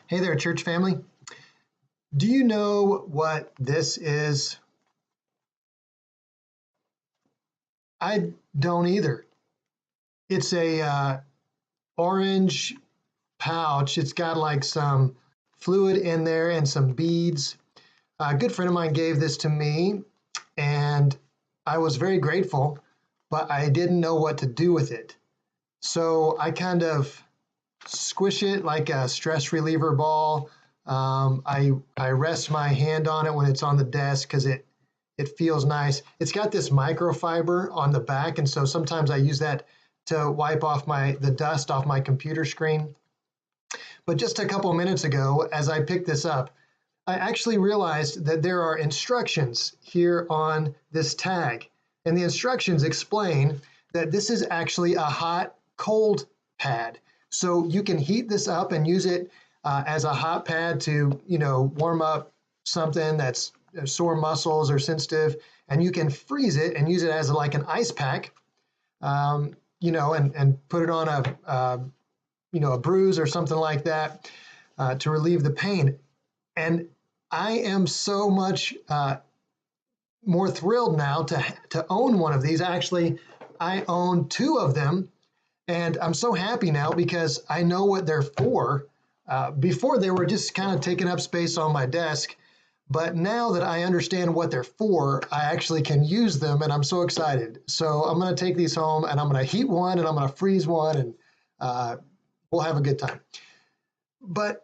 Hey there, church family. Do you know what this is? I don't either. It's a orange pouch. It's got like some fluid in there and some beads. A good friend of mine gave this to me, and I was very grateful, but I didn't know what to do with it. So I kind of squish it like a stress reliever ball. I rest my hand on it when it's on the desk because it feels nice. It's got this microfiber on the back, and so sometimes I use that to wipe off the dust off my computer screen. But just a couple of minutes ago, as I picked this up, I actually realized that there are instructions here on this tag. And the instructions explain that this is actually a hot-cold pad. So you can heat this up and use it as a hot pad to, warm up something that's sore muscles or sensitive. And you can freeze it and use it as like an ice pack, and put it on a bruise or something like that to relieve the pain. And I am so much more thrilled now to own one of these. Actually, I own two of them, and I'm so happy now because I know what they're for. Before, they were just kind of taking up space on my desk, but now that I understand what they're for, I actually can use them, and I'm so excited. So I'm going to take these home, and I'm going to heat one, and I'm going to freeze one, and we'll have a good time. But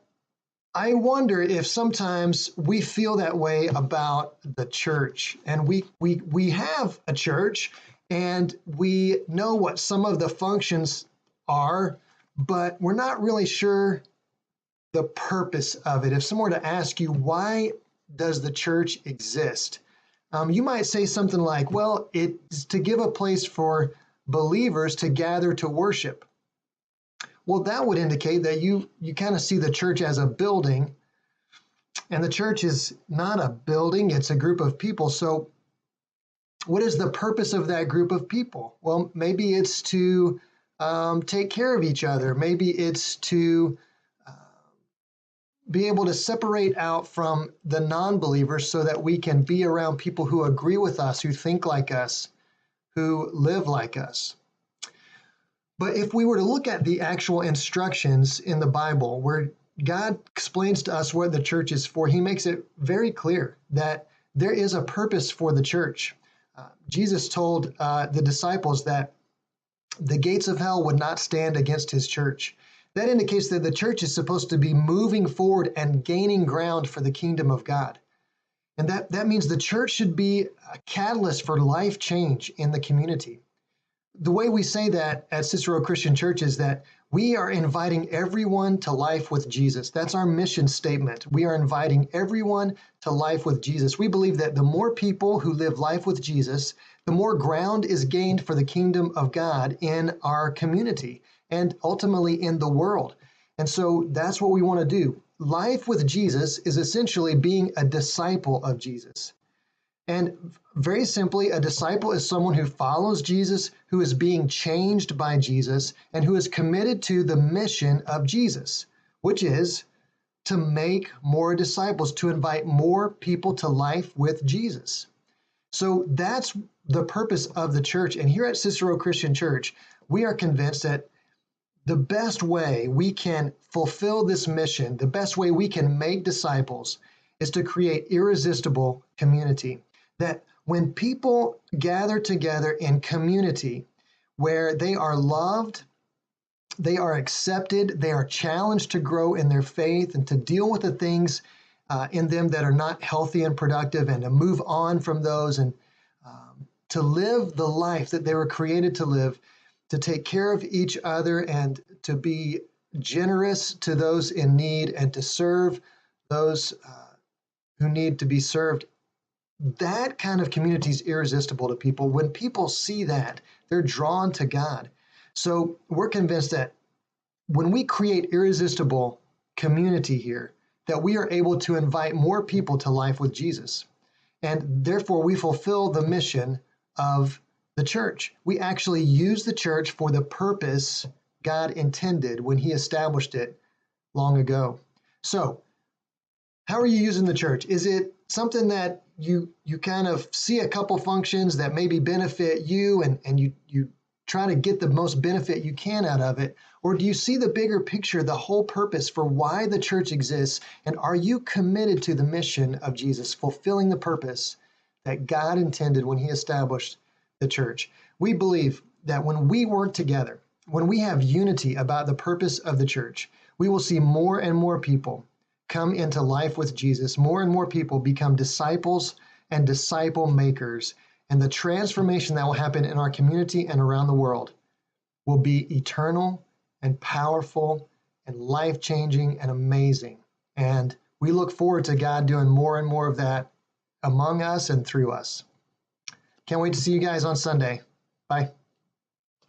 I wonder if sometimes we feel that way about the church, and we have a church, and we know what some of the functions are, but we're not really sure the purpose of it. If someone were to ask you, why does the church exist? You might say something like, well, it's to give a place for believers to gather to worship. Well, that would indicate that you kind of see the church as a building, and the church is not a building, it's a group of people. So what is the purpose of that group of people? Well, maybe it's to take care of each other. Maybe it's to be able to separate out from the non-believers so that we can be around people who agree with us, who think like us, who live like us. But if we were to look at the actual instructions in the Bible, where God explains to us what the church is for, he makes it very clear that there is a purpose for the church. Jesus told the disciples that the gates of hell would not stand against his church. That indicates that the church is supposed to be moving forward and gaining ground for the kingdom of God. And that means the church should be a catalyst for life change in the community. The way we say that at Cicero Christian Church is that we are inviting everyone to life with Jesus. That's our mission statement. We are inviting everyone to life with Jesus. We believe that the more people who live life with Jesus, the more ground is gained for the kingdom of God in our community and ultimately in the world. And so that's what we want to do. Life with Jesus is essentially being a disciple of Jesus. And very simply, a disciple is someone who follows Jesus, who is being changed by Jesus, and who is committed to the mission of Jesus, which is to make more disciples, to invite more people to life with Jesus. So that's the purpose of the church. And here at Cicero Christian Church, we are convinced that the best way we can fulfill this mission, the best way we can make disciples, is to create irresistible community. That when people gather together in community where they are loved, they are accepted, they are challenged to grow in their faith and to deal with the things in them that are not healthy and productive, and to move on from those, and to live the life that they were created to live, to take care of each other and to be generous to those in need and to serve those who need to be served. That kind of community is irresistible to people. When people see that, they're drawn to God. So we're convinced that when we create irresistible community here, that we are able to invite more people to life with Jesus. And therefore, we fulfill the mission of the church. We actually use the church for the purpose God intended when he established it long ago. So, how are you using the church? Is it something that you kind of see a couple functions that maybe benefit you and you try to get the most benefit you can out of it? Or do you see the bigger picture, the whole purpose for why the church exists? And are you committed to the mission of Jesus, fulfilling the purpose that God intended when he established the church? We believe that when we work together, when we have unity about the purpose of the church, we will see more and more people come into life with Jesus. More and more people become disciples and disciple makers. And the transformation that will happen in our community and around the world will be eternal and powerful and life-changing and amazing. And we look forward to God doing more and more of that among us and through us. Can't wait to see you guys on Sunday. Bye.